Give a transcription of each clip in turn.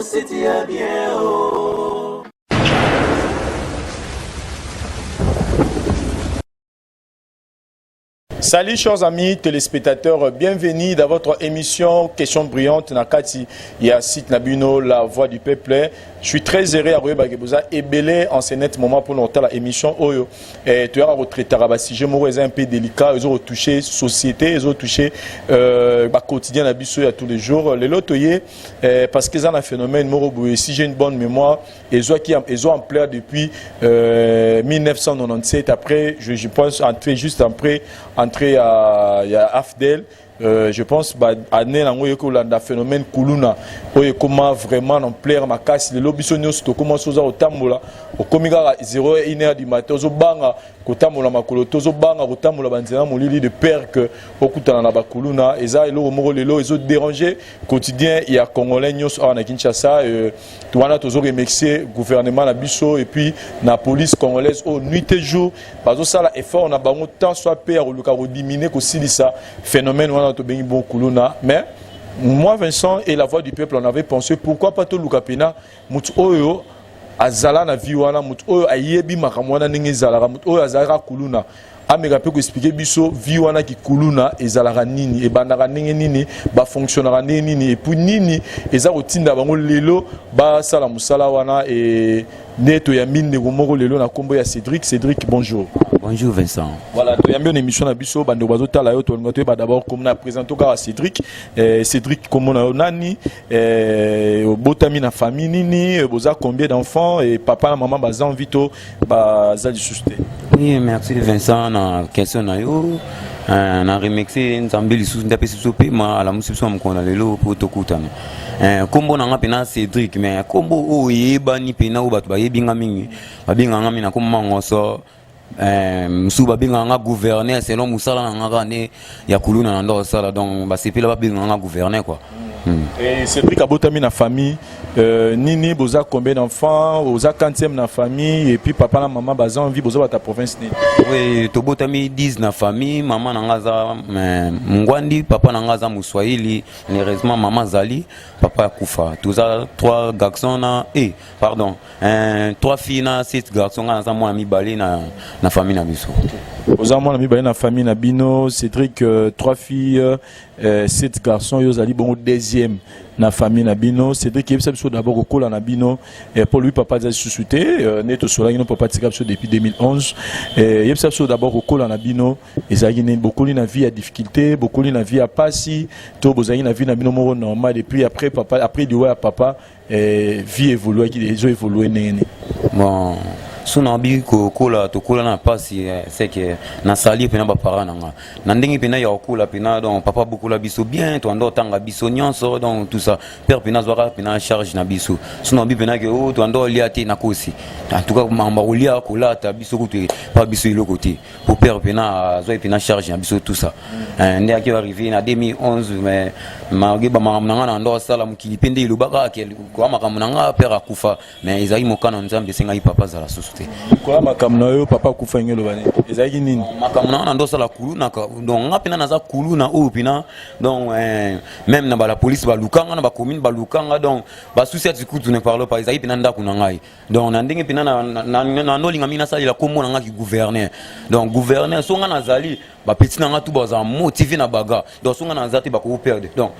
c'était bien. Salut chers amis téléspectateurs, bienvenue dans votre émission Questions brillantes Nakati Yassit Nabino, la voix du peuple. Je suis très heureux à Royabageboza et belé en ce net moment pour notre la émission Oyo. Tu as retraité à sujet un peu délicat, ils ont touché société, ils ont touché quotidien à tous les jours. Les lotoyers parce qu'ils ont un phénomène Moroboui. Si j'ai une bonne mémoire, ils ont en place depuis 1997. Après, je pense entrer juste après entrer à Afdel. Je pense année un phénomène kuluna comment vraiment en plaire ma casse les lobisonios to commence aux tambola au comiga 0h du matin aux banga kotamola makolo tozo banga kotamola banzena molili de père que okutana na bakuluna eza elo moko lelo ezo déranger quotidien il y a congolais nyos na Kinshasa tuana tozo remercier gouvernement na biso et puis la police congolaise au nuit et jour bazo sala effort na bango tant soit père luka diminuer ko silisa phénomène bon kuluna mais moi Vincent et la voix du peuple on avait pensé pourquoi pas tout lukapena mutu oyo azala na viwana mutu oyo ayebi makamwana ningi zalaka mutu oyo azala kuluna ameka pe ko expliquer biso viwana ki kuluna ezalaka nini e bandaka ningi nini ba fonctionnera nini et puis nini eza kotinda bango lelo ba sala musala wana et neto ya mine moko lelo na kombo ya Cédric bonjour. Bonjour Vincent. Voilà, tu as bien une émission à Bisso, bando bazo tala yo to ngoto ba d'abord comme na présenter au Cédric, Cédric comme on a nani, botami na famille nini, boza combien d'enfants et papa et maman bazan vito baza du susté. Oui, merci Vincent na question na yo. Na remixé nzambeli sous ndape sope ma ala musiso mkona lelo pour tokutana. Kombo na ngapena Cédric mais kombo o yeba ni pena o batu ba yebinga mingi. Babinga ngami na komma ngoso Msuba binga gouverner selon musala nga ne ya kuluna na ndo sala donc ba sepela ba binga gouverner quoi. Et Cédric abotami na famille nini boza combien d'enfants boza 40e na famille et puis papa na maman baza envie boza ba ta province ni. Oui, to botami 10 na famille, maman na ngaza Mngwandi, papa na ngaza Muswahili, heureusement maman Zali, papa kufa. Tous 3 garçons na 3 filles na 7 garçons na moi mi balé na famille na biso. Boza moi mi balé na famille na bino, Cédric 3 filles 7 garçons yo Zali bon deuxième na famille na bino. Cédric yebisa biso d'abord au kola na bino et pour lui papa za suscité neto sola no papa tika biso depuis 2011 yebisa biso d'abord au kola na bino ezali ne beaucoup na vie à difficulté beaucoup na vie à passi to bozali na vie na bino moko normal et puis après papa après du ouais papa vie évoluer qui déjà évoluer nene bon suna bi ko kola to kola na pasi c'est que na sali pena ba parana nga na ndenge pena ya kola pena donc papa beaucoup la biso bien to ando tanga biso nyonso donc tout ça père pena zwara pena charge na biso suna bi pena ke o to ando liati na kosi en tout cas mamba olia kola ta biso kutu pas biso ilo côté pour père pena zwa pena charge na biso tout ça ndé qui arrivé na 2011 mais magi ba mamna na ndo sala mukilipende ilubaka ke kwa makamuna nga père akufa mais izai mokana nzambe senga papa za la quoi makamna yo papa kufa ngelo bani ezaki nini makamna na ndo sala kuluna donc ngapena naza kuluna o pina donc même na la police ba lukanga na ba commune ba lukanga donc ba souci ati kutu ne parle pas ezaki pina ndako na ngai donc na ndenge pina na ndo linga mina sali la komona nga ki gouverner donc gouverner songa nazali ba petit na nga tout baza motivé na baga donc songa nazati ba ko perdre donc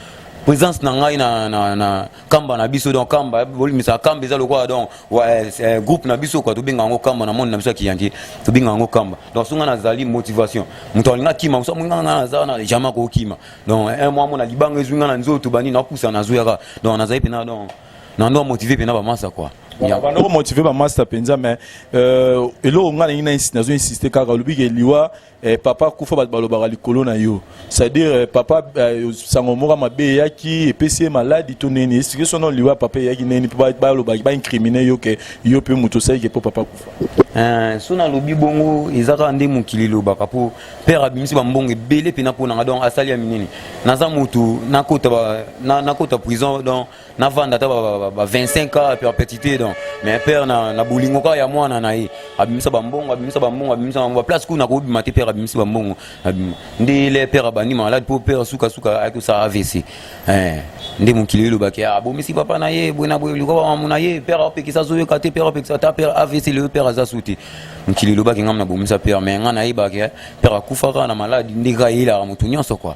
présence na ngai na kamba na biso donc kamba bolimisa kamba eza lokwa donc groupe na biso kwa to binga ngo kamba na monde na biso kiyangi to binga ngo kamba donc sunga na zali motivation muto alinga kima muso munga na za na jama ko kima donc un mois mo na libanga ezunga na nzoto bani na kusa na zuyaka donc na zali pena donc na ndo motivé pena ba masa quoi ya ba ndo motivé ba master penza mais elo nga na insister kaka lubi ke liwa papa kufa ba balobaka likolo na yo c'est-à-dire papa sangomora mabe yaki epesi maladi to neni est-ce que son liwa papa yaki neni ba lobaki ba incriminer yo ke yo pe muto sai ke papa kufa sona lobi bongo ezaka nde mukili lobaka po père abimisi ba mbongo belé pena po na donc asali ya minini naza mutu nakota prison donc na vanda ta ba 25 ans perpétuité donc mais père na bolingo ka ya mwana na ye abimisa bambongo place ku na ko bimate père abimisa bambongo ndi le père abani malade pour père suka avec ça AVC ndi mukili lo baki abomisi papa na ye bwena bwe liko ba muna ye père apekisa zo yo kate père apekisa ta père AVC le père azasuti mukili lo baki ngam na bomisa père mais ngana ye baki père akufaka na malade ndika ila mutu nyonso quoi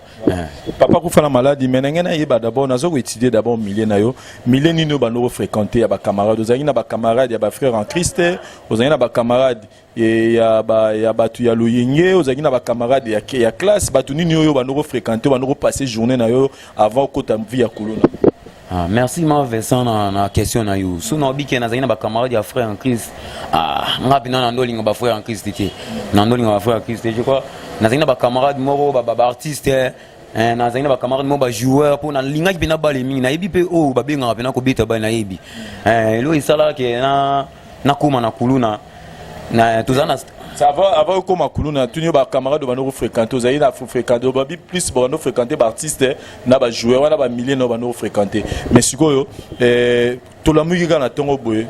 papa kufa na malade mais ngena ye ba d'abord nazo étudier d'abord milieu na yo milieu nino ba no fréquenter ya ba camarades ozangi na ba camarades ya ba frères en Christ ozangi na ba camarades ya batu ya loyenge ozangi na ba camarades ya classe batu nini yo ba no fréquenter ba no passer journée na yo avant kota vie ya kuluna. Ah, merci ma Vincent na question na yo. So na biki na zina ba camarade ya frère en Christ. Ah, ngapi na ndolinga ba frère en Christ tiki. Na ndolinga ba frère en Christ je crois. Na zina ba camarade moro ba artiste na zina ba camarade mo ba joueur pour na linga ki na bale mingi na yebi pe o ba benga pe na ko beta ba na yebi. Lo isala ke na kuma na kuluna na tuzana ça va avant comme kuluna tunyo ba camarade ba no fréquenter ozali na fréquenter ba plus ba no fréquenter ba artiste na ba joueur na ba milliers na ba no fréquenter mais sikoyo to la musique na tongo boye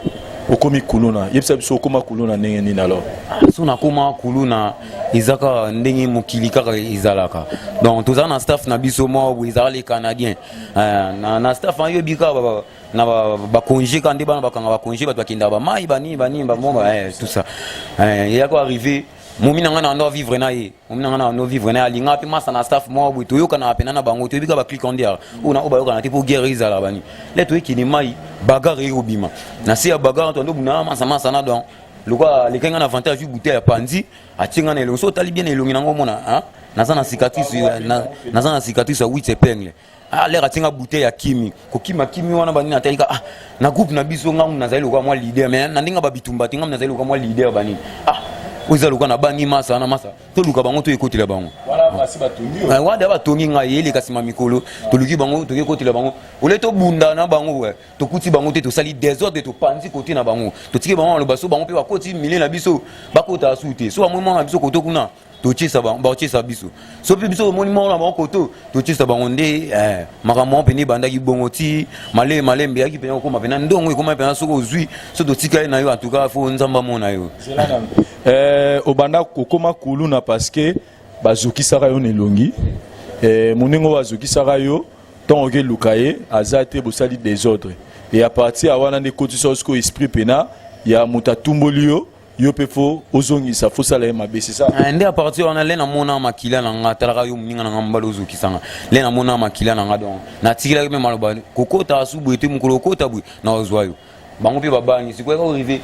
okomi kuluna yebisa biso okoma kuluna ndenge nini alors so na koma kuluna izaka ndenge mokili kaka izalaka donc tozala na staff na biso mo bo izala les canadiens na staff ayo bika na ba congé quand bana bakanga ba congé bato bakinda ba mai bani ba tout ça il ko arrivé momi na ngana ndo vivre na ye momi na ngana ndo vivre na alinga pe masa na staff mo bo toyoka na pena na bango toyebika ba click on there una o ba yoka na te pour guerre izala bani le to ekini mai bagarre yobima na si ya bagarre to ndo buna masa na donc lokwa lekenga na avantage bouteille ya panzi atinga na elongo so tali bien elongi nango mona naza na cicatrice naza na cicatrice ya 8 épingles l'air atinga bouteille ya kimi kokima kimi wana bani na telika na groupe na biso ngamu nazali lokwa moi leader mais na ndinga ba bitumba tinga nazali lokwa moi leader bani oza lokwa na bani masa na masa to luka bango to ekotela bango voilà basi batongi wada batongi nga yeli kasima mikolo to luki bango to ekotela bango ole to bunda na bango to kuti bango te to sali désordre to panzi côté na bango to tike bango lo baso bango pe ba koti milé na biso bakota asute so amoi na biso koto kuna to tisa bango ba tisa biso so pe biso monument na bango koto to tisa bango nde makambo pe ni banda ki bongo ti malembe yaki pe ko mapena ndongo ko mapena so ko zui so to tika na yo en tout cas fo nzamba mona yo obanda kokoma kuluna parce que bazokisaka yo nelongi moningo bazokisaka yo ntongo oke luka ye aza te bosali désordre et à partir awana nde kotisa osiko esprit pena ya moto atumboli yo yo pe fo ozongisa fo sala ye mabe c'est ça nde à partir wana le na mona makila na nga talaka yo moninga na nga mbala ozokisanga le na mona makila na nga donc natikilaki mpe maloba kokota asubu ete mokolo okota bwe na ozwa yo bango mpe babani sikoyeka orive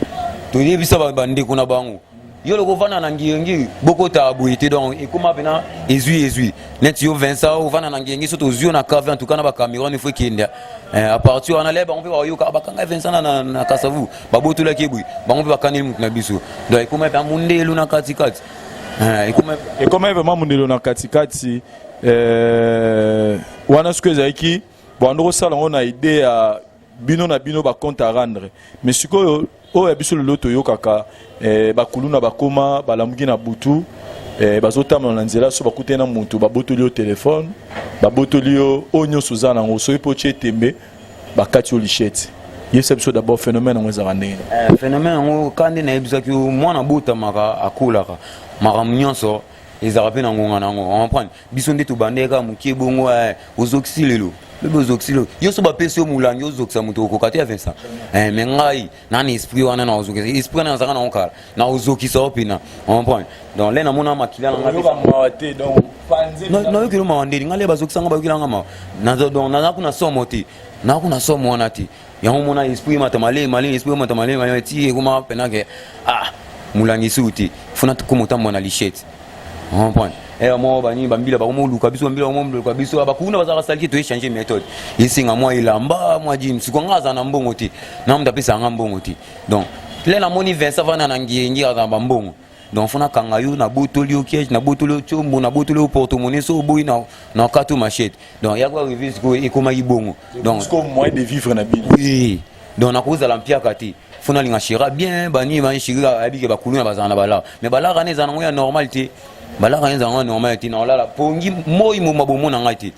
toyebisa bandeko na bango yo loko vana na ngiyengi bokota abouité donc et comment pena ezui net yo Vincent o vana na ngiyengi so to zio na cave en tout cas na ba caméra il faut kenda à partir on allait ba on peut ba yo ka bakanga Vincent na kasavu ba botola kebu ba on peut ba kaneli mutu na biso donc et comment pa mundelo na katikati et comment vraiment mundelo na katikati wana ce que zaiki bon on sala on a idée à bino na bino ba compte à rendre mais sikoyo o ya biso lelo toyokaka bakuluna bakoma balamuki na butu bazotama na nzela so bakute na mutu babotoli yo telefone babotoli yo oyo nyonso oza nango soki mpo tie tembe bakati yo lichete yebisa biso d'abord phénomène yango ezaka ndenge phénomène yango kandi nayebisaki mwana botamaka akolaka makambo nyonso ezaka mpe na ngonga nango comprendre biso nde tobandeka mokie bongo ozokisi lelo bebe ozokisi yo so bapesi yo molangi ozokisa moto okoka te ya Vincent mais ngai nana esprit wana na ozokisa esprit wana nazaka nango kala na ozokisa yo mpena comprendre donc le namona makila nayoki lo mawa ndeni ngai le bazokisanga bayokilanga mawa donc naza kuna somo te naza kuna somo wana te yango mona esprit mata malema esprit mata malema ti ekoma penake molangi si te funa komotambo na lichette comprendre mo bani bambila ba mo luka biso bambila mo luka biso abakuna bazaka salki to échanger méthode isinga moi ilamba moi jim sikongaza na mbongo ti na mda pesa nga mbongo ti donc le na moni Vincent vana na ngiyengi za mbongo donc fona kanga yo na botoli o kiège na botoli o chombo na botoli o porte-monnaie so boy na kato machette donc ya kwa arriver ko ekoma ibongo donc jusqu'au moyen de vivre na bino oui donc na koza lampia kati fona linga shira bien bani ba shira abike bakuluna bazana bala mais bala kana za na normalité balaka nza ngwana normal ti na olala pongi moi mo mabomo na ngati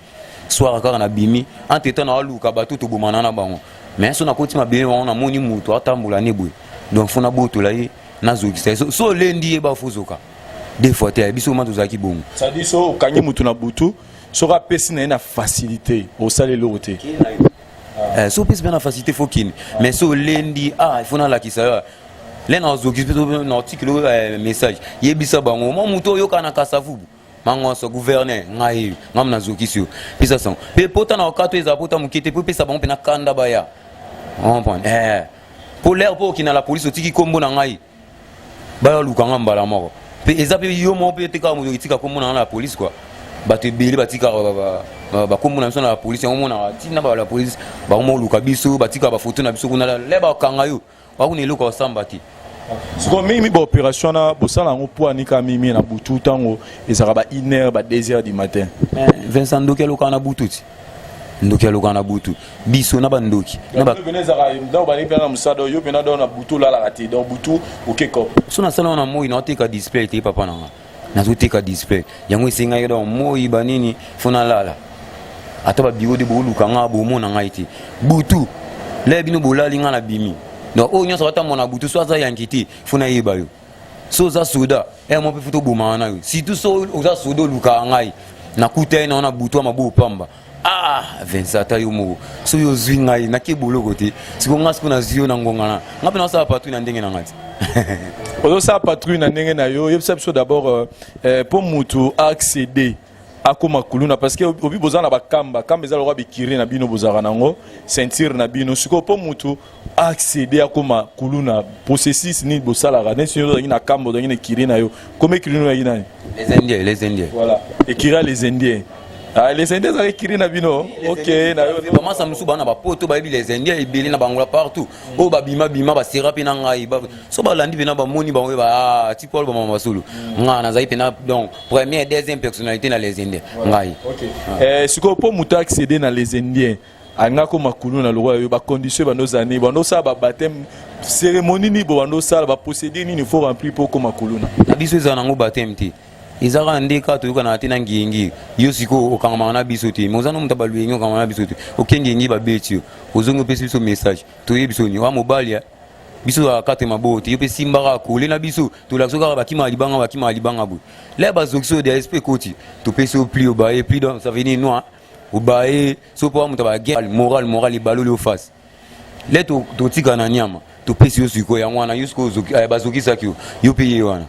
soir kaka na bimi entre temps na luka bato to bomana na bango mais so na koti mabele wana moni mutu atambola ne boy donc fona botola ye na zokisa so lendi e ba fuzoka des fois te biso ma tozaki bongo ça dit so kanyi mutu na butu so ka pesi na facilité au sale lote so pesi na facilité fokini mais so lendi il faut na la kisa le na zokisa na article message yebisa bango mo mutu yoka na kasavubu mango so gouverneur ngai ngam na zokisio pisa son pe pota na okato eza pota mukete pe pesa bango pe na kanda baya on point pour l'air pour qui na la police otiki kombo na ngai baya lukanga mbala moko pe eza pe yo mo pe tika mo tika kombo na la police quoi bato ebele batika kombo na biso na la police yango na tina ba la police ba mo luka biso batika ba photo na biso kuna le ba kanga yo ba kuna eluka osamba ti siko mimi ba opération na bosala ngo po anika mimi na butu tango ezaka ba 1h ba 2h du matin Vincent Ndoki eluka na butu ti Ndoki eluka na butu biso na ba Ndoki na ba benezaka ndo ba lipana musado yo pena do na butu la kati donc butu okeko so na sala na moi na teka display te papa na na zo teka display yango isinga yo moi ba nini fona lala ata ba biwo de bo luka nga bo mona nga iti butu le bino bolali nga na bimi donc o nyonso ata mona butu so aza yankiti fona yeba yo so za soda mo pe futo boma na yo si tout so za soda luka ngai na kutai na butu mabu pamba Vincent yo mo so yo zwinga na ke boloko te siko nga siko na zio na ngongana ngape na sa patrouille na ndenge na ngati ozo sa patrouille na ndenge na yo yebisa biso d'abord pour mutu accéder akoma kuluna parce que obi bozana bakamba kamba ezala roi bikiri na bino bozaka nango ceinture na bino siko pour mutu accéder akoma kuluna processus ni bosalaka ne sinyo zangi na kamba zangi na kiri na yo comme kiri no yina les indiens voilà écrire les indiens les indiens ça écrit na bino OK na yo maman ça musu bana ba poto ba bi les indiens ebeli na bangola partout o ba bima ba serapi na ngai ba so ba landi bena ba moni ba ba ti Paul ba mama solo nga na zai pena donc première deuxième personnalité na les indiens ngai OK siko po muta accéder na les indiens anga ko makulu na loi yo ba condition ba nos années ba no sa ba baptême cérémonie ni bo no sa ba procédure ni faut remplir pour ko makulu na biso za nango baptême ti izaka ndeka to yukana tina ngingi yo siko okangama na biso te mozano mutabalu yengi okangama na biso te okengi ngi ba betio ozongo pesi biso message to yebiso ni wa mobile biso akate maboti yo pesi mbaka ko le na biso to la soka bakima libanga bu le bazokso de SP koti to pesi au pli au bae pli donc ça veut dire noir au bae so po mutaba guerre moral ibalo le face le to tika na nyama to pesi yo siko ya mwana yo siko bazoki sakyo yo paye wana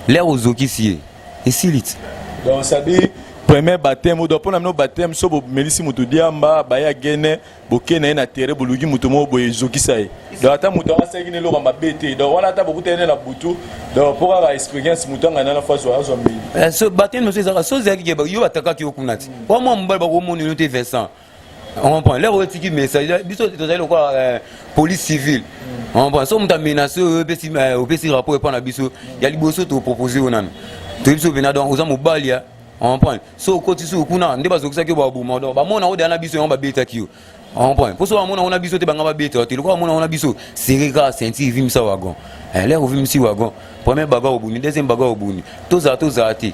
le ozoki sie et silit donc ça dit premier baptême ou pour nous baptême so bo melisi mutu diamba baya gene bokena na terre bolugi mutu mo bo ezokisa ye donc ata mutu asa gine lo ba bete donc wala ata bokutene na butu donc pour avoir expérience mutu ngana na fois so azo mbili so baptême so ezaka so zaki ke yo ataka ki okunati wa mo mbala ba ko moni no te Vincent on comprend là on tiki message biso to zali ko police civile on comprend so muta menace o pesi rapport pa na biso ya liboso to proposer onana to biso bena donc oza mobalia on point so koti so kuna nde bazokisa ke ba buma do ba mona o dana biso yon ba beta ki on point pour so ba mona ona biso te banga ba beta te ko mona ona biso serika senti vimsa wagon là o vimsi wagon premier baga obuni deuxième baga obuni toza te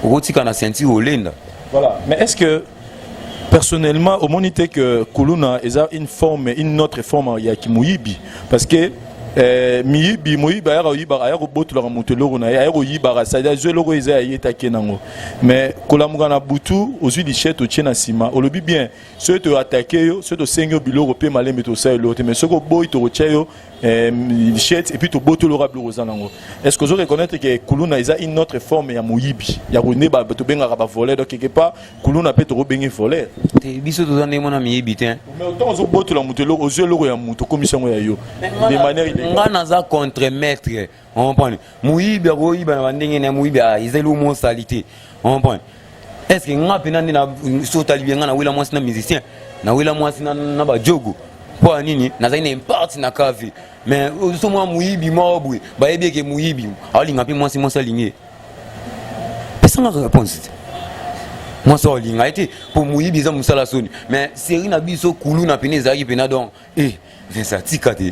okotika na senti olenda voilà mais est-ce que personnellement au monité que kuluna est une autre forme ya kimuyibi parce que miyibi ayako botula mutelo na ayako yiba ça je logo eza yeta kenango mais kolamuka na butu ozui di chet otiena sima olobi bien ceux te attaquer yo ceux te sengo biloko pe malembe to sa l'autre mais ceux ko boy to otiayo chet et puis to botolo rablo ozanango est-ce que vous reconnaître que kuluna eza une autre forme ya muyibi ya rone ba to benga ba voler donc quelque part kuluna peut to benga voler te biso to zande mona miyibi te mais autant ozo botula mutelo ozui logo ya muto commission ya yo de manière ngana za contre-maître on comprend muyibi akoyiba na bandenge na muyibi izelu mo salité on comprend est-ce que ngapi nandi na sotali bien ngana wila mwasi na musicien na wila mwasi na ba jogo kwa nini na zaina impact na kavi mais so moi muyibi mobwe ba yebi ke muyibi ali ngapi mwasi lingi pesa nga réponse moi ça olinga été pour mouiller bizarre musala soni mais série na biso kulu na pene zaki pena donc Vincent Tikate.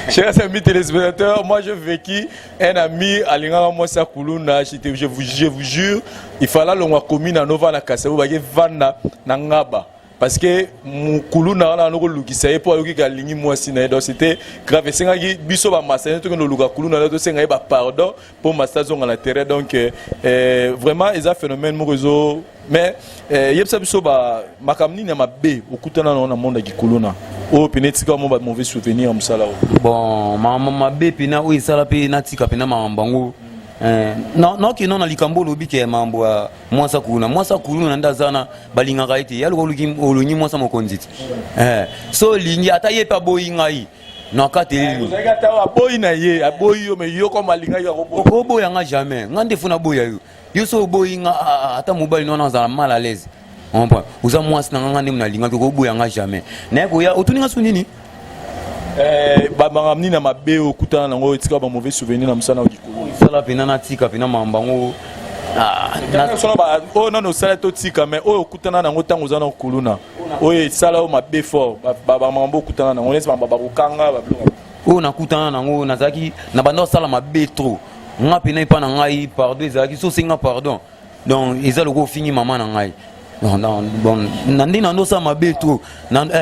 Chers amis téléspectateurs, moi j'ai vécu un ami à l'Inga Mosa Kuluna, je vous jure, il fallait le commune à Nova na Kaseu, il vana na ngaba. Parce que Kuluna na no lukisa e po yoki ka lingi mwasi na donc c'était grave senga ki biso ba masana to no luka Kuluna to senga ba pardon pour ma station à la terre donc vraiment ils a phénomène mo réseau mais yebsa biso ba makamni na mabe okutana na monde ki Kuluna o penetika mo ba mauvais souvenir musala bon mabe pina o isala pe natika pina mambango non qui non na likambo lobi ke mambo mwasa kuluna ndazana balingaka ite ya olungi mwasa mokonziti so lingi ata ye pa boyinga yi na kateli ata aboyi na ye aboyi yo me yo ko malinga yo ko boya nga jamais ngande funa boya yo so boyinga ata mobali non za mal à l'aise on point uza mwasa na ngande mna linga ko boya nga jamais na ko ya otuninga sunini makamni na mabe okutana nango etika ba mauvais souvenir na musana okikolo sala pena na tika pena mambango na solo ba o non sala to tika mais o okutana nango tango zana okuluna o sala o mabe fort ba mambo okutana nango nesi ba kokanga ba o nakutana nango nazaki na banda sala mabe trop nga pena ipa na ngai pardon ezaki so singa pardon donc ezalo ko fini maman na ngai bon nandi nando sa mabe trop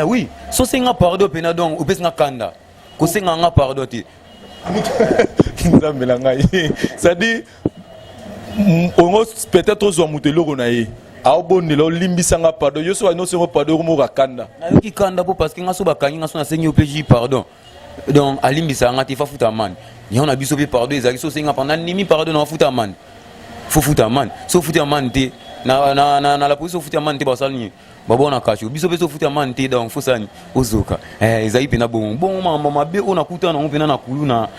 oui so singa pardon pena donc o pesinga kanda ko singa nga pardon ti ça dit on peut-être aux mutelo na ye a bonelo limbisanga pardon yo so no se pardon mo kanda na yo ki kanda po parce que nga so bakangi nga so na sengi OPJ pardon donc alimbisanga ti fa futa man yo na biso pe pardon ezaki so singa pendant nimi pardon na futa man fo futa man so futa man te na la police futa man te basalni babona kacho biso beso futa man te donc fo sani ozoka ezai pena bon mambo mabe ona kutana on pena na kuluna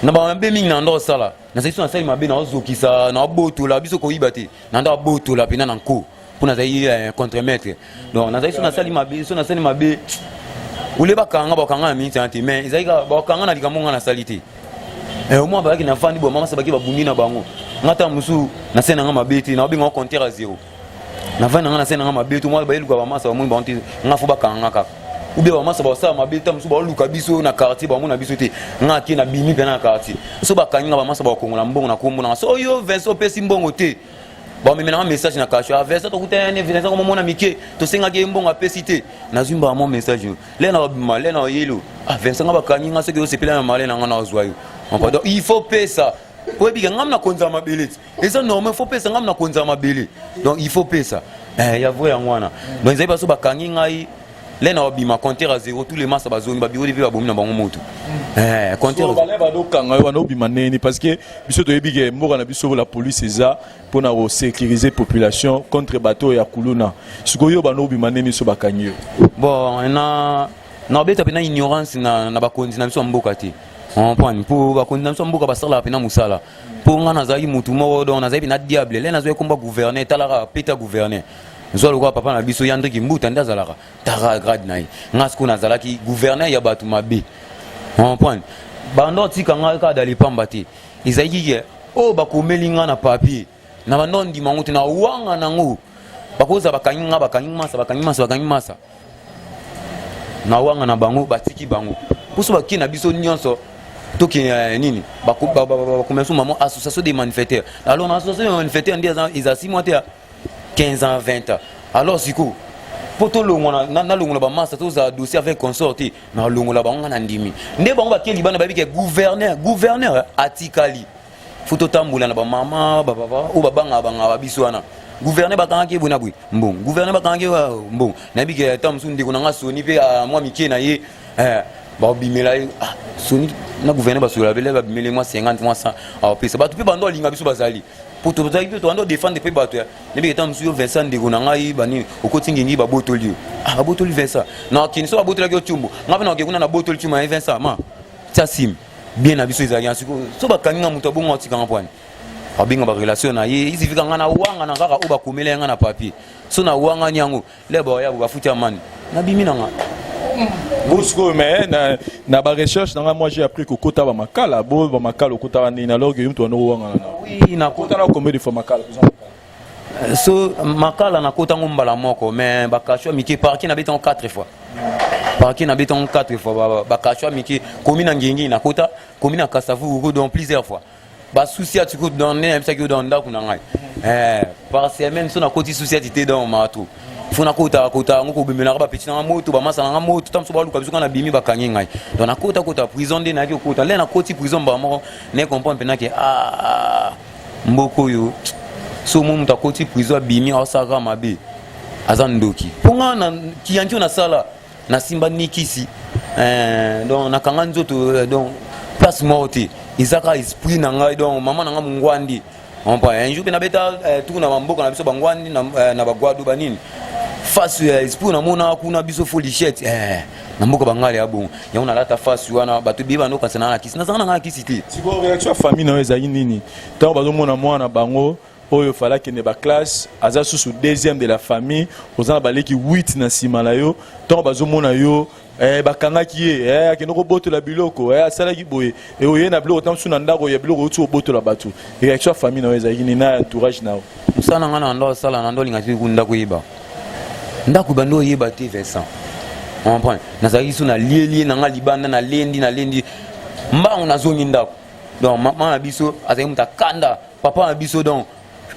na ba mabe mingi na ndo sala na saiso na sali mabe na ozokisa na botola biso ko ibate na ndo botola pena na nko pona zai contre-maître donc na saiso na sali mabe so na sali mabe ule bakanga minti ante mais ezai ka bakanga na likamonga na salite au moins ba ki na fandi bo mama sabaki babungi na bango ngata musu na sena nga mabeti na obinga compter à 0 na vana nga na sena nga mabeti moi ba eluka ba masa ba mun ba onti nga fo ba kanga kaka ube ba masa ba sa mabeti musu ba luka biso na quartier ba mun na biso te nga ki na bimi pe na quartier so ba kanga ba masa ba kongola mbongo na kombo na so yo Vincent pesi mbongo te ba mimi na message na kasho Vincent to kutene Vincent ko mona mike to senga ke mbongo apesi te na zimba mo message le na ba le na yelo Vincent ba kanga so ke o sepela na male na nga na ozwayo donc il faut payer ça. Pour bien ngam konza mabele. Et ça normal faut payer ça ngam na konza mabele. Donc il faut payer ça. Ya voye ngwana. Donc ils baso bakangi ngai le na obima compter à 0 tous les matchs ba zone ba biro ba bomi na bango moto. Compter so ba le ba do kanga ba no obima neni parce que biso to yebige mboka na biso la police eza pour na sécuriser population contre bateau ya kuluna. Sikoyo ba no obima neni so bakangi. Bon na beta pena ignorance na ba konzi na biso mboka te. On point pour ba konzi na biso mboka ba sala pena musala. Pour nga nazali mutu moko donc nazali na diable le nazali komba gouverner talaka peta gouverner. Nzo lokwa papa na biso yandre ki mbuta ndazalaka tara grade nayi ngasko nazalaki gouverner ya batu mabe. On point bando tika nga ka dali pamba te izaki ke o bakomeli nga na papier na bando ndi manguti na wanga nango bakoza bakanyi masa na wanga na bango batiki bango puso baki na biso nyonso toki nini bakomesu maman association des manifestants alors na association des manifestants ndi za 6 mois te 15 ans 20 ans alors siko poto longola na longola ba massa to za dossier avec consorti na longola bango na ndimi nde bango bakeli bana babike gouverneur atikali foto tambula na ba mama baba o babanga banga biso wana gouverneur bakangaki bona bwi mbon gouverneur bakangaki mbon na bike tamsu ndiko na ngasoni pe moi mike na ye ba bimela soni na gouverneur basola bele ba bimele moi 50 moi 100 a pesa ba tu pe bando linga biso bazali poto bazali pe to ando défendre pe bato ya ne bike tamsu yo Vincent ndiko na ngai bani okotingi ngi ba botoli ba botoli Vincent na kinso ba botoli ki otumbo ngabe na okekuna na botoli chuma ya Vincent ma tsasim bien na biso ezali asiko so bakanga muto bongo otikanga pwani abinga ba relation na ye izifika ngana wanga na kaka oba komela ngana papier so na wanga nyango lebo ya bafuti amani na bimina nga Bosco mais na ba recherche na moi j'ai appris que kota ba makala bo ba makala kota ni na log yum to no wanga na oui na kota na combien de fois makala so makala na kota ngombala moko mais bakashwa miki parki na beton 4 fois parki na beton 4 fois bakashwa miki komina ngingi na kota komina kasavu donc plusieurs fois ba souci à tu ko donner même ça que dans ndako na ngai par semaine so na koti souci ité dans mato funa kota ngoko bimela ba petit na moto ba masala na moto tamso ba luka biso na bimi bakangi ngai donc na kota prison de na ki kota le na koti prison ba moko ne comprendre pena ke mboko yo so mumu takoti prison bimi osaka mabe azandoki ponga na kiyanki na sala na simba nikisi donc na kanga nzoto donc place morte izaka esprit na ngai donc mama na nga mungwandi on pa un jour na beta tout na mboka na biso bangwandi na bagwadu banini face esprit na mona kuna biso folichette na mboka bangali abo ya na lata face wana batu biba no kasana na kisi na zanga na kisi te sibo réaction famille na ezali nini tant bazo mona mwana bango oyo fala kende ba classe aza sous deuxième de la famille ozana baleki 8 na sima na yo tant bazo mona yo bakangaki ye akende kobotola biloko asalaki boye oye na biloko tam suna ndako ya biloko otu obotola bato réaction famille na ezali nini na entourage nao musana ngana ndo sala na ndo linga tikunda kuiba ndako bando yeba te Vincent on prend nazali suna lieli na nga libanda na lendi mbangu na zongi ndako donc mama na biso azali mutakanda papa na biso donc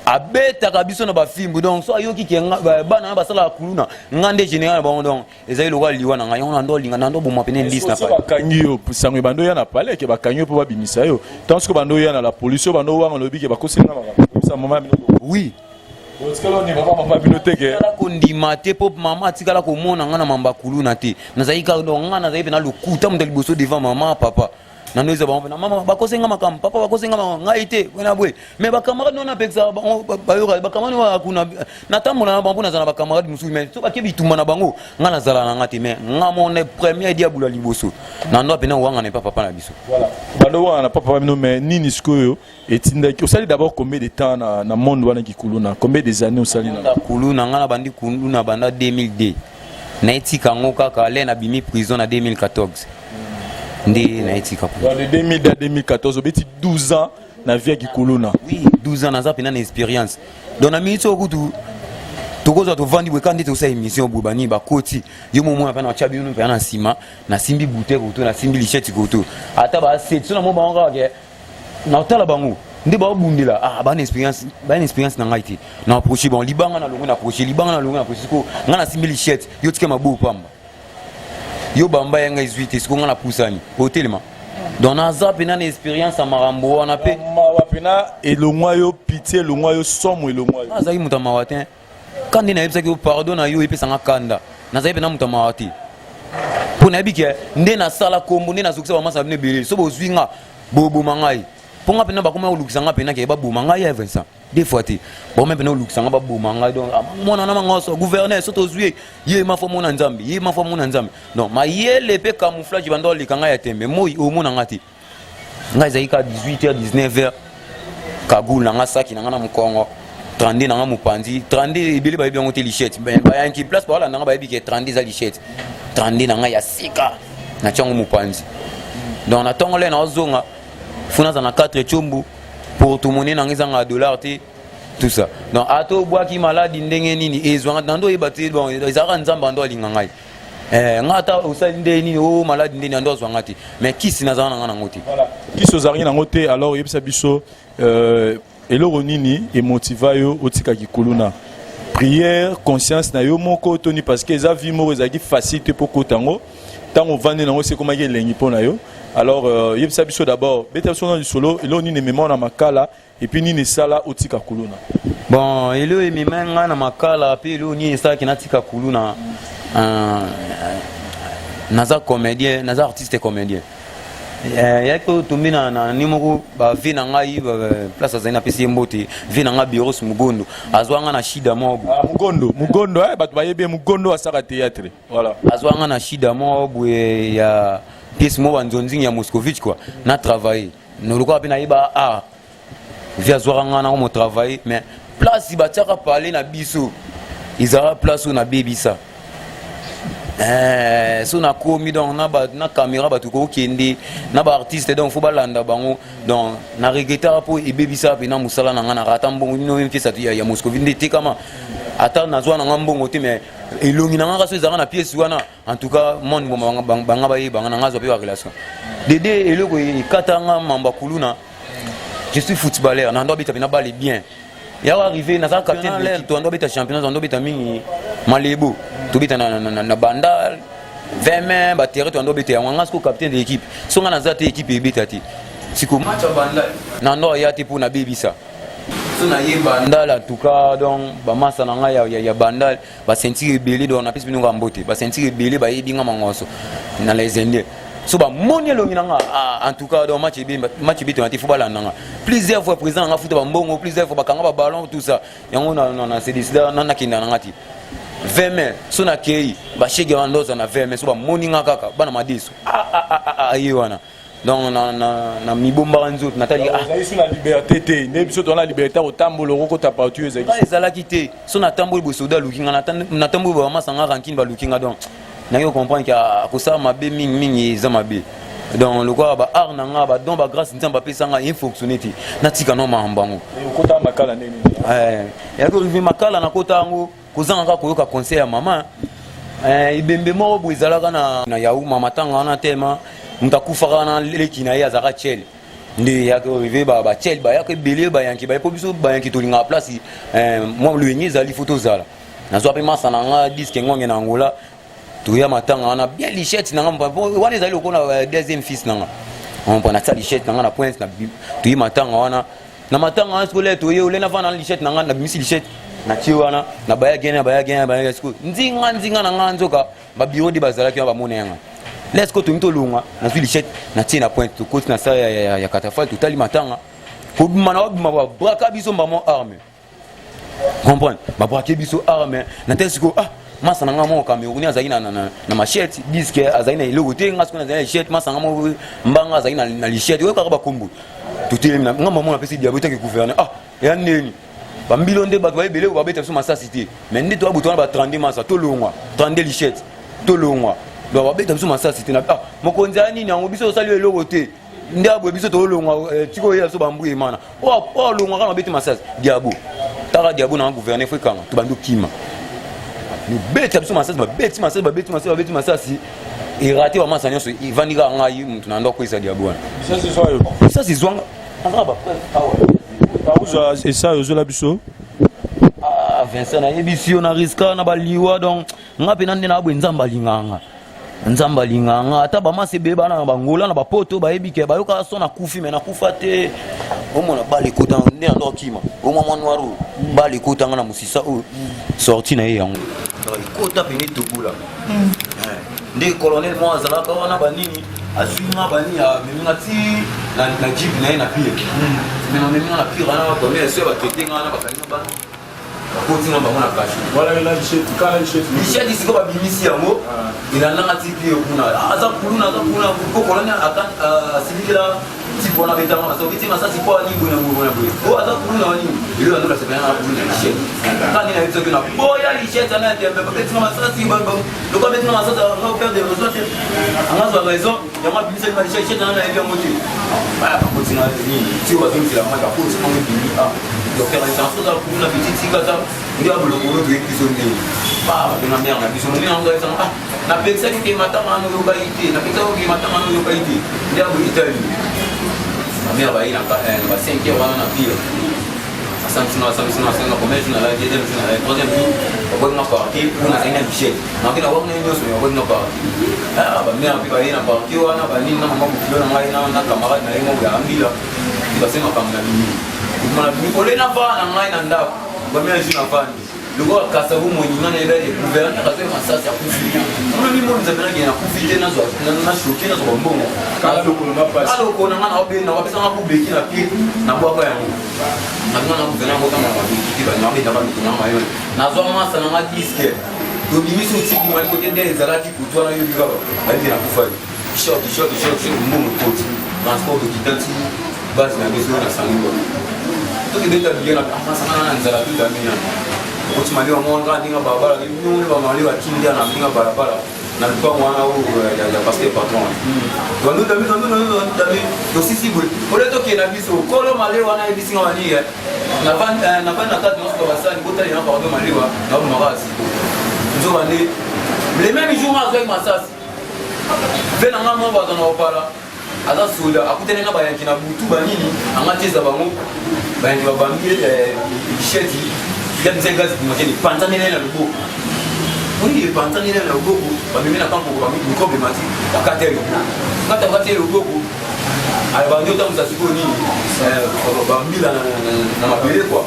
abeta kabiso na bafimbu donc so ayoki ke bana basala kuluna ngande général bon donc ezali lokwa liwa na ngai on ndo linga ndo bomwa pene liste na pa bakangi yo sango bando ya na pale ke bakangi yo po babimisa yo tant que bando ya na la police bando wanga lobi ke bakosenga ba mama oui otikalo ni mama bibliothéque ala kondima te po mama tikala ko mona ngana mamba kuluna te nazali ka donc ngana nazali na lokuta mundali boso devant mama papa na noiza ba mama bakosenga makam papa bakosenga ngai te wena bwe mais bakamara nona peksa ba bakamani wa kuna na tamona na bambo na zana bakamara musu mais so bakebi tumba na bango ngana zala na ngati mais ngamone premier dia bula liboso na ndo pena wanga ne papa na biso voilà bado wana na papa no mais nini skoyo etinda ki osali d'abord combien de temps na monde wana ki kuluna combien des années osali na kuluna ngana bandi kuluna banda 2002 na etika ngoka kale na bimi prison na 2014 ndi na etika pour de 2000 à 2014 obeti 12 ans na vie ki kuluna oui 12 ans na za pena na expérience donc na minute okutu tokoza to vandi we kandi to sa émission bubani ba koti yo momo na chabi no na sima na simbi bouteille koto na simbi lichette koto ata ba set so na mo ba nga ke na tala bango ndi ba bundila ba expérience na ngaiti na approcher bon libanga na longo na approcher ko nga na simbi lichette yo tike mabu pamba yo bamba yanga 18 siko nga na pusani hotelema donc na za pena na expérience amarambo wana pe pena elongwa yo pitié elongwa yo somo elongwa yo azali mutama watin kandi na yebisa ki pardon na yo epesanga kanda nazali pena mutama wati po na yebike nde na sala kombo nde na sukisa ba masa bine bele so bozwinga bobo mangai ponga pena bakoma olukisanga pena ke ba boma ngai ya Vincent des fois te bon même pena olukisanga ba boma ngai donc mona na mangoso gouverneur so tozwi ye mafo mona nzambe donc ma yele pe camouflage bando likanga ya tembe moi o mona ngati ngai zaika 18h 19h kagula nga saki na ngana mkongo 30 nanga mupanzi 30 ibili ba biango te lichette ba yanki place ba la nanga ba biki 30 za lichette 30 nanga ya sika na chango mupanzi donc na tongo le na ozonga funa za na 4 chombu pour tout monnaie nanga za dollar te tout ça donc ato boaki maladi ndenge nini ezwanga nando ebate bon ezaka nzamba ndo alinga ngai ngata osali ndeni o maladi ndeni ndo azwanga te mais kisi na za nanga ngoti voilà kisi ozari na ngote alors yebisa biso eloko nini emotiva yo otika kikuluna prière conscience na yo moko toni parce que eza vie moko ezaki facile te poko tango tango vande nango c'est comme elengi pona yo alors yebisa biso d'abord beta biso na solo eloko nini mémoire na makala et puis nini sala otika kuluna bon eloko ememanga na makala pe eloko nini sala kina tika kuluna naza comédien naza artiste comédien yako tumina na nimoko ba vina ngai place azana pesi mbote vina nga biros mugondo azwanga na shida mobo mugondo bato bayebe mugondo asaka théâtre voilà azwanga na shida mobo ya pièce mo banzonzi ya Moscovitch quoi na travailler no lokwa pe na iba via zwanga na mo travailler mais place ba tiaka parler na biso izara place na bebisa so na komi donc na caméra bato ko kende na ba artiste donc faut balanda bango donc na regretera po ebebisa pe na musala na ngana rata mbongo no mfisa ya Moscovie ndete kama ata na zwa na ngambongo te mais elongi na ngaka so ezanga na pièce wana en tout cas monde banga ba yeba ngana ngazwa pe ba relation dede eloko ikatanga mamba kuluna je suis footballeur na ndo bita na balle bien ya arrivé na za capitaine de l'équipe to ndo bita championnat ndo bita mingi malebo to bita na bandal 20 mains ba terre to ndo bita ya nganga ko capitaine de l'équipe so ngana za te équipe ebita ti siko match bandal na ndo ya te pour na bebisa so na ye bandal en tout cas donc ba massa na nga ya bandal ba sentir belé donc na pesi binunga mbote ba sentir belé ba yebinga mangoso na les indiens so ba moni longi nanga en tout cas donc match bito na te football nanga plusieurs fois président nga foot ba mbongo plusieurs fois ba kanga ba ballon tout ça yango na c'est décidé na kinda nanga ti 20 mai so na kei ba shege wandoza na 20 mai so ba moni nga kaka bana madiso wana donc na mibomba nzoto natali la liberté te ne biso to la liberté au tambour roko ta partout ezala kité so na tambour bo soda lukinga na tambour ba masanga rankini ba lukinga donc na yo comprendre que ko ça mabe mingi za mabe donc le quoi ba art nanga ba don ba grâce nzamba pesanga in fonctionnalité na tika no mambango ko ta makala nini ya ko rivi makala na kota ngo kozanga ko yoka conseil ya mama ibembe mo bo ezalaka na yaou mama tanga na tema mtakufaka na leki na ya zaka chel ndi ya ko rivi ba chel ba ya ko belé ba yanki ba po biso ba yanki to linga place mo luenye zali photo zala na zo pe masa na nga disque ngonge na Angola tuya matanga na bien lichette na ngamba wana ezali okona deuxième fils nanga on prend na lichette nanga na pointe na tuyi matanga wana na matanga scolaire tuye olena vana lichette nanga na bimisi lichette na ti wana na baya gena school nzinga na nganzoka ba bureau de bazala ki ba monenga let's go to lunga na tuyi lichette na ti na pointe to côté na sa ya katafal totali matanga ko bimana ba braka biso mbamo arme comprendre ba braka biso arme na tesiko masa nanga mo Cameroun azali na machette disque azali na iloko te ngasko na azali lichette masa nanga mo mbanga azali na lichette we ka ba kombo tutile na ngamba mo na pesi diabete ke gouverner ya neni ba mbilonde ba ebele ba beta so masa cité mais ndi to abutona ba 30 masa to longwa 30 lichette to longwa do ba beta so masa cité na mokonzi ani nyango biso sali eloko te ndi abo biso to longwa tiko ya so ba mbuye mana longwa kana beta masa diabo tara diabo na gouverner fwe kanga to bandu kima nous bêtes absolument ça bêtes masasi et raté vraiment ça il va dire ngai mtu na ndo ko isa diabwana ça c'est zwanga ngaba et ça aux la biso Vincent na ebisio na riska na baliwa donc ngape na ndena abwe nzamba linganga ata ba masebe bana bangola na bapoto ba ebike ba yoka so na kufi mais na kufa te omona bali kota ne ndo kima omwa noiro bali kota ngana musisa o sorti na yango kota peni tobula ndi colonel mo azalaka wana banini azwinga bani ya meminga ti na jeep na pire mais na meminga na pire na ba mais se ba ketenga na ba kalinga ba continue ba mona kashi voilà la lichette kana lichette ici ko ba bimisi yango ina nanga ti pire kuna aza kuluna ko colonel atan civila ti bona betanga so biti masa si kwa ni bona o aza kuluna wani ile ndo la sebena na kuluna lichette kana ina hizo kuna boya lichette na tembe ba beti masa si ba lo ko beti masa za ko perdre les autres anga raison ya ma bimisi ma lichette na ile moti ba ko continue ni ti o ba bimisi la ma ka ko ti mo bimisi donc faire les enfants dans la petite cigata ndio abo lokolo to episo ni ba na mère na biso ni ndo esa na pesa ki matanga no localité na pesa ki matanga no localité ndio abo Italie na mère ba ina ba 5 heures wana na pire asante na commerce na la deuxième na la troisième jour ba na partie na ina bichette na kila wana ndio so ba na partie ba mère ba ina partie wana ba ni na mama kilo na ngai na camarade na yemo ya ambila basema kama na nini kuna mikole na fa na ngai na ndako ba mimi ajina fani lugo kasa humo nyina na ile gouvernement akasema sasa kufikia kuna mimi mbona zabana gena kufikia nazo na shoki nazo mbongo kala lokolo na passe kala lokolo na ngana obena wapesa ngaku beki na pie na bwako yango na ngana gouvernement ko kama mabiki ba na beta ba kuna mayo nazo masa na ngadiske to bimiso tiki mali kote ndele zalaki kutwa na yo bika ba ndi na kufanya short mbongo koti transport kitati base na beso na sango to ke beta biena amasa na nzala tu damia ko ti mali wa mwanga ndinga barabara ni ba mali wa kindia na ndinga barabara na lupango wana ya pasteur patron dami tosisi boye ole tokenda biso kolo male wana ebisinga maliya navandi na kati nyonso basani botali na pardon malewa na bomakasi nzobande le même jour azwaki masasi mpe nanga moko aza na opala aza soda akutani na bayanki na butu banini anga tieza bango bayanki babambi sheti yabisa gasi kumakeni panzanene na loboko oui panzanene na loboko bamemi na kampoko bamikrobe mati bakateli ngata bakateli loboko bandi otambusa sikoyo nini bambila na mabele kua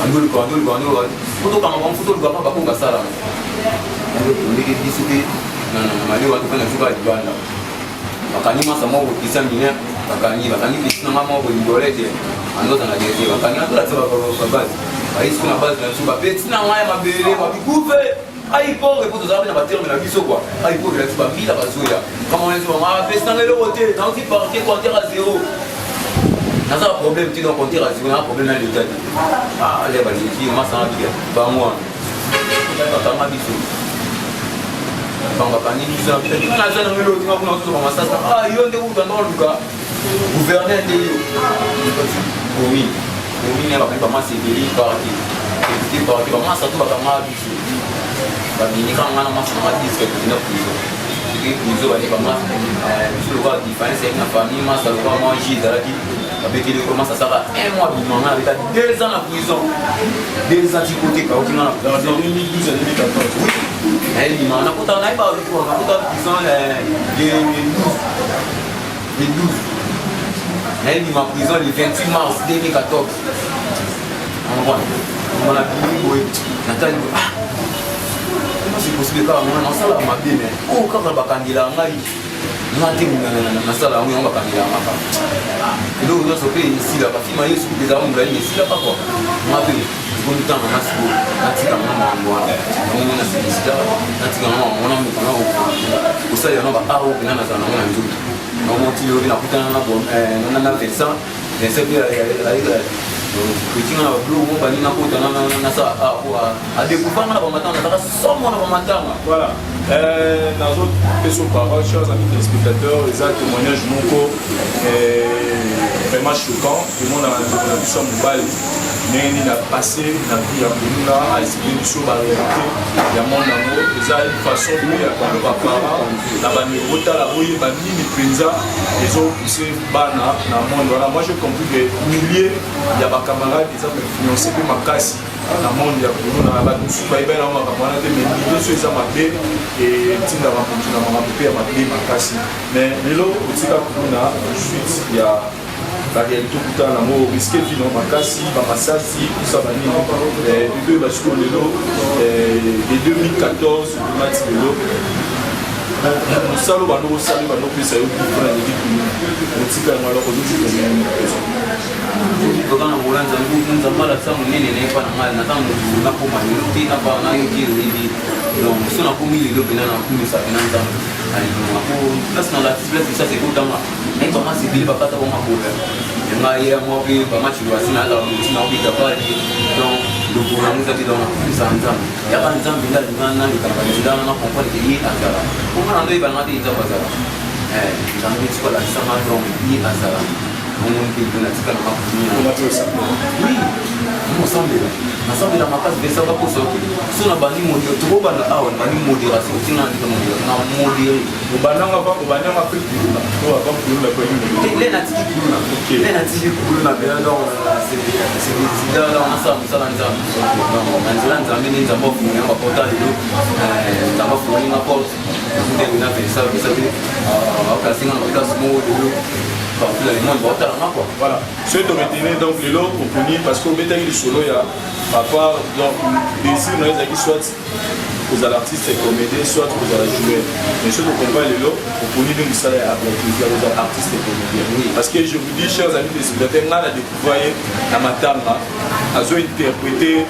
andolika fotokanga bamfotolukama bakonga salama ndenge biso te na mali wato mpe na suka ya libanda bakangi masa moko kisa mine bakangi kisinanga moko libole te andozana dete bakangi atolatisa babasi baisiko na base na biso bapeti na ngai ya mabele babikufe aipore po tozala mpe na baterme na biso kua aipore elakisi bambila bazoya kamonesi bama apesi nanga eloko te nauti parke comptere a zéro naza problème te donc comptere a zéro naa problème na leta te ale baleki masanga bika bamwana bakanga biso bakangi biso naza na ngelo otinga kuna kosoba masasa yo nde kuta ndoluka gouverneur nde yo komine bakangi bamasebeli parti député parti bamasa to bakanga biso baminika ngana masa na madiske kotina prison prison bane bamasa biso lokola différence yaki na famille masa lokola mwa ji ezalaki babekeli ko masa saka 1 mois bimanga abeta 2 ans na prison 2 ans tikote kaukinga na prison 2012 à 2014 elima nakota nayeba nakota prison le 12 naelima prison le 28 mars 2014 mona bili boye natali c'est possible kaka mona nasala mabe me o kaka bakangela ngai nga te nasala yango yango bakangela ngaka eloko nyonso mpe esila bafilma yesu ezala molai esilaka kua mabe boni ntango nasiko natikanga na makambo wana yango nasekisila natikanga na mona mokona kosala yango baaro mpena nazala nango na nzoto naomotili oke nakutana na Vincent mpe kritinga na babiloko mo bani nakotana nasa adécouvanga na bamatanga nazaka somo na bamatanga voilà nazopeso parole chers amis téléspectateurs eza témoignage moko vraiment choquant tomona na biso ya mobali ndenge nini apase na vie ya koluna aexplike biso baréalité ya monde yango eza une façon pe ya bano baparent na bandeko botala boyeba nini mpenza ezopuse bana na monde wana moi j'ai compris que millier ya bacamarade eza koinfluence mpe makasi na monde ya koluna na bato mosusu bayebani yango makambo wana te mais millier so eza mabe etinda makonzi na makambo mpe ya mabe makasi mais lelo otika koluna suite ya baréalité okutana nango riske vino makasi bamasasi kusa banini lelo basiko lelo de 2014 mati lelo mosalo bando kosali bando kopesa yo mpona leli kulu otika yango aloko toka na bola nzambe alakisa monene na ye mpa na ngai natango nakoma lelo te nayoki ezebi donc so nakomi lelo mpena nakumisa mpena nzambe place na latisi place bisa sekotanga naye bamasebele bakata bomakola ngai ya mwa mpe bamachilwasi naala bamotina obika bali donc lokolo yango ezaki donc nakumisa nzambe yaka nzambe nde alinga naleka na banzilana na comprendre ke ye azala omona ndo ebalanga te nzambe azala nzambe etiko alakisanga donc ye azala omoni natika na makumii mosambela nasambela makasi pesaka poso so na bandi tokobanda awa na bandi modération tina ndika modération na modéré obandanga mpe kuluna to avant kuluna po le natiki kuluna mpena donc sida donc nasala mosala nzambe na nzela nzambe nde nzambe afungoli nga bapota lelo nzambe afungoli nga porte nakutenge na pesa te aplasinga na baplace moko lelo voilà ce to retenir donc lelo oponi parce que obetaki lisolo ya papa donc désir na ezalaki soit kozala artiste comédien soit kozala joueur mais ce tocompa lelo oponi nde mosala ya kozala artiste comédien parce que je vous dis chers amis téléspectateurs nga na découvrir ye na matanga azointerpréter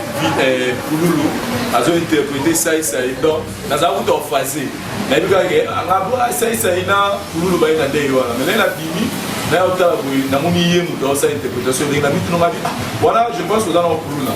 pululu azointerpréter saisai donc nazala kuta ofase nayebi kaka anga saisai na pululu baye na ndenge wana mais na bimi na otala boye namoni ye moto aosala interprétation ndenge na bitunonga bi voilà je pense ozala na kuluna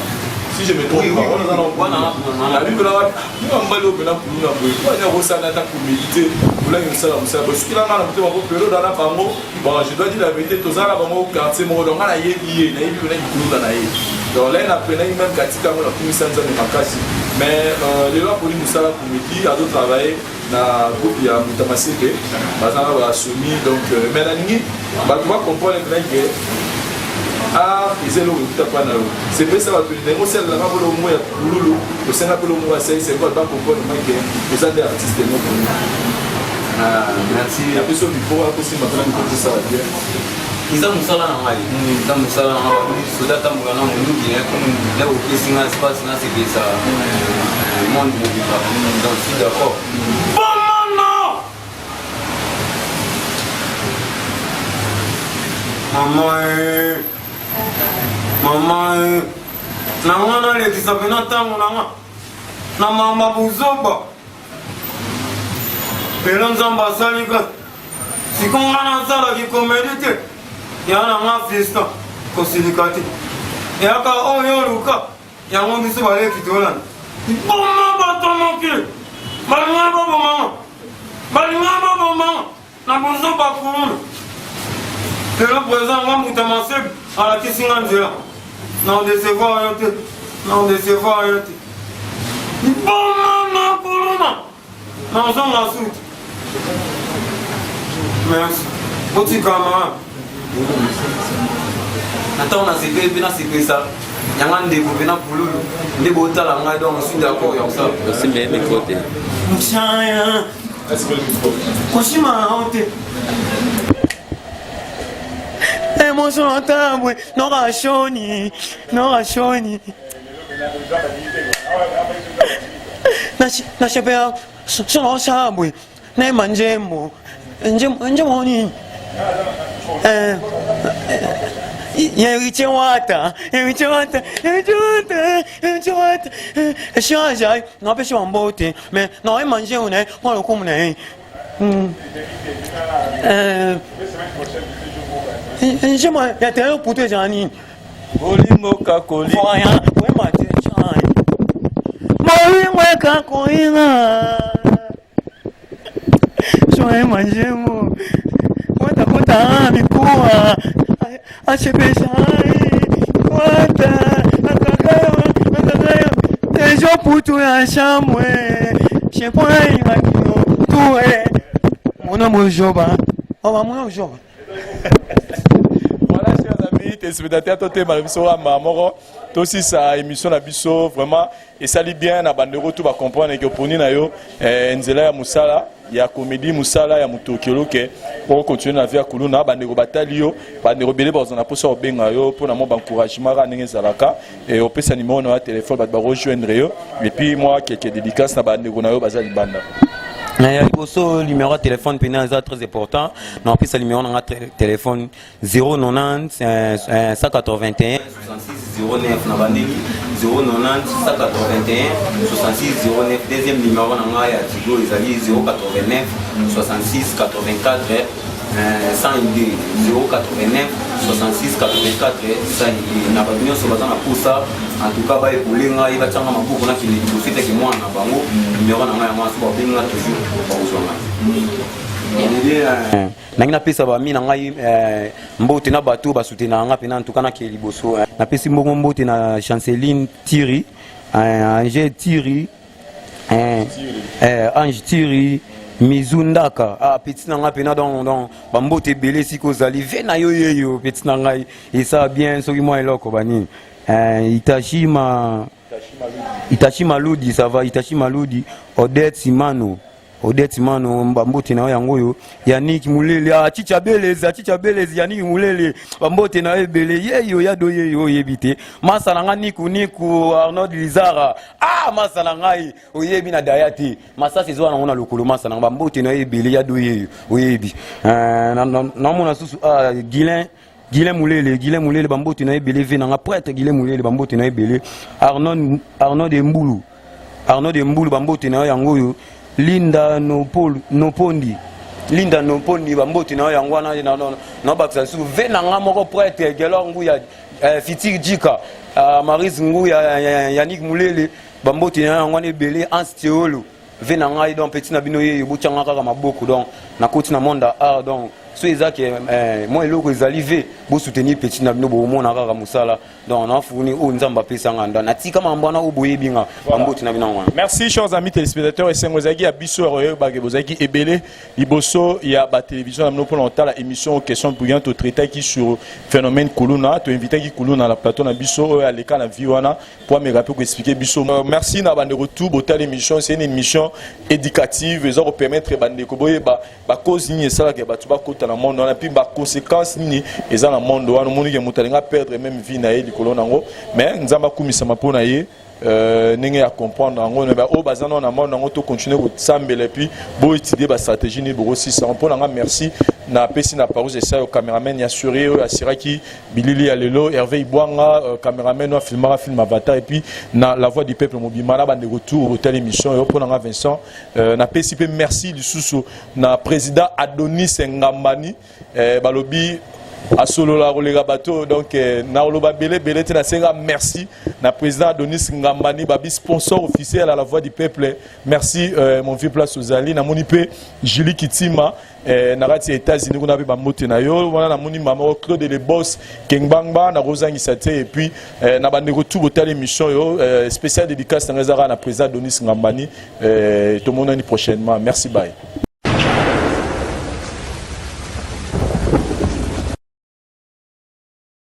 Si je me trompe pas, on a la vie de la vie. Nous avons mal au pénal pour nous. On a reçu un attaque pour méditer. Pour là, il y a ça. Parce qu'il a mal à mon période dans la bango. Bon, je dois dire la vérité. Tous les bango au quartier, moi, on a yé lié. On a yé lié. Donc là, il a pris même Katika, on a pris 500 de Makassi. Mais les lois pour nous, ça pour méditer, à d'autres travailler. Na groupe ya Mutamaseke bazana ba soumis donc mais la nuit ba tu vas comprendre que ah ils ont le pas na c'est pas ça va te dire c'est la va le mot ya lulu le c'est le mot c'est quoi pas comprendre que vous êtes des artistes non ah merci la personne du pouvoir aussi maintenant que ça va bien ils ont musala na ngai ils ont musala na ngai soda tambuka na mundu qui est comme là au singa espace na c'est ça monde donc je suis d'accord. Maman, na le kisapena tango na mama buzoba. Pelo nzamba salika. Sikonga na sala ki komedite. Yana nga fiesta kosilikati. Yaka oyo luka. Yango biso bale kitola. Bomba batomoki. Balima mama. Na buzoba kuruna. C'est le président va vous commencer à la question d'Angela. Non, décevoir rien. Non, décevoir rien. Bon, maman, pour le moment. Non, j'en la soute. Merci. Petit camarade. Attends, on a séqué ça. Il y a un dégoût, il y a un boulot. Les beaux talents, on suis d'accord avec ça. C'est mes côtés. Tiens, continue à hanter. Emotion entame, non rachoni. Na chapea, sono sabui, ne mangiamo, mangiamoni. Yerichewata. Change, non pas sur un beauté, mais non manger on est, on le comme j'aimerais y a tellement pour toi Jani. Bolingo kakoli. Rien, ouais ma tête. Bolingo kakoli. Soyez manger moi. Kota mikua. Achepesha. Kota akakayo. Tejo putu ya chamwe. Chepoi ngakino. Tuwe. Mona mojoba. Aba mona joba. Voilà, chers amis, téléspectateurs, tout est malheureusement à Mamoro. Tout aussi sa émission à Bisso, vraiment, et ça lit bien, à Bandero, tout va comprendre que pour nous, Nzela ya Musala, il y a comédie Musala, il y a Mutokyo, pour continuer la vie à Kuluna, Bandero Batalio, Bandero Bélé, on a posé au Bengayo, pour nous encouragement à Nengezalaka, et au PC numéro, on a un téléphone, on va rejoindre, et puis moi, quelques dédicaces, à Bandero Nayo, Bazali Banda. Le numéro de téléphone pénal est très important. Non, plus le numéro de téléphone 090 181 66 09 090 181 66 09. Deuxième numéro de Tigo est 089 66 84 102 089 66 84 102. Na babino so bazana poussa en tout cas ba ekulenga iba tanga mabuko na kile dosite ke mwana bango numéro na ngaya mwaso ba benga toujours ba uzonga. Nangina pesa ba mina ngai mbote na bato ba soutenir nga pena en tout cas na ke liboso na pesi mbongo mbote na Chanceline Thierry Ange Thierry Ange Thierry Mizundaka petit nanga pena donc bambote belé siko zali vena yo petit nanga et ça bien soki moi eloko bani Itachi Maludi ça va Itachi Maludi Odette Simano bambote na yango yo Yannick Mulele chicha belezi Yannick Mulele bambote na ebele yeyo ya do yeyo yebite masala nga niku Arnaud Lizara masala ngai oyebi na dayati masa sezo na ngona lokolo masala bambote na ebele ya do yeyo oyebi na mona susu Guilin Mulele bambote na ebele ve na prêtre Guilin Mulele bambote na ebele Arnaud de Mbulu bambote na yango yo Linda Nopondi bambote na yango na bakisa su ve na nga moko prêtre gelongu ya Fitir Jika Maris Ngou Yannick Moulele bamboti na ngone belé Anstiolo vena ngai donc petit na bino ye bochanga kaka maboko donc na koti na monde art donc so ezaki moi eloko ezali ve bo soutenir petit na bino bo mona kaka musala donc na funi o nzamba pesa nganda na tika mambana o boye binga bamboti na bino ngwana. Merci chers amis téléspectateurs et sengozaki ya biso royo bagebozaki ebele liboso ya ba télévision na pour longtemps la émission aux questions brillantes au traité qui sur phénomène Kuluna to invité qui Kuluna na plateau na biso à l'école na viwana pour me rappeler pour expliquer biso. Merci na bande retour botal émission c'est une émission éducative et ça va permettre bande ko boye ba cause ni ça que ba tu ba kota na monde na puis ba conséquences ni eza na monde wana moni ke mutalinga perdre même vie na ye likolo nango mais nzamba kumisa mapona ye ninge à comprendre en gros au bazano na monde nango to continuer ko sambela puis bo étudier ba stratégie ni bo aussi ça on nga merci na pesi na parole et ça au caméraman ya assuré asiraki bilili alelo Hervé Ibwanga caméraman no filmera film avatar et puis na la voix du peuple mobimala bande retour au telle émission et pour nga Vincent na pesi pe merci lisusu na président Adonis Ngambani balobi à solo la rolega bateau donc na oloba belé te na senga merci na président Adonis Ngambani babi sponsor officiel à la voix du peuple merci mon vieux place Ozali na monipe Julie Kitima na rati États-Unis kuna ba mote na yo wana na moni mama Claude les boss Kengbangba na Rosangi Sate et puis na bande retour au telle émission yo spécial dédicace na président Adonis Ngambani tout le monde prochainement merci bye.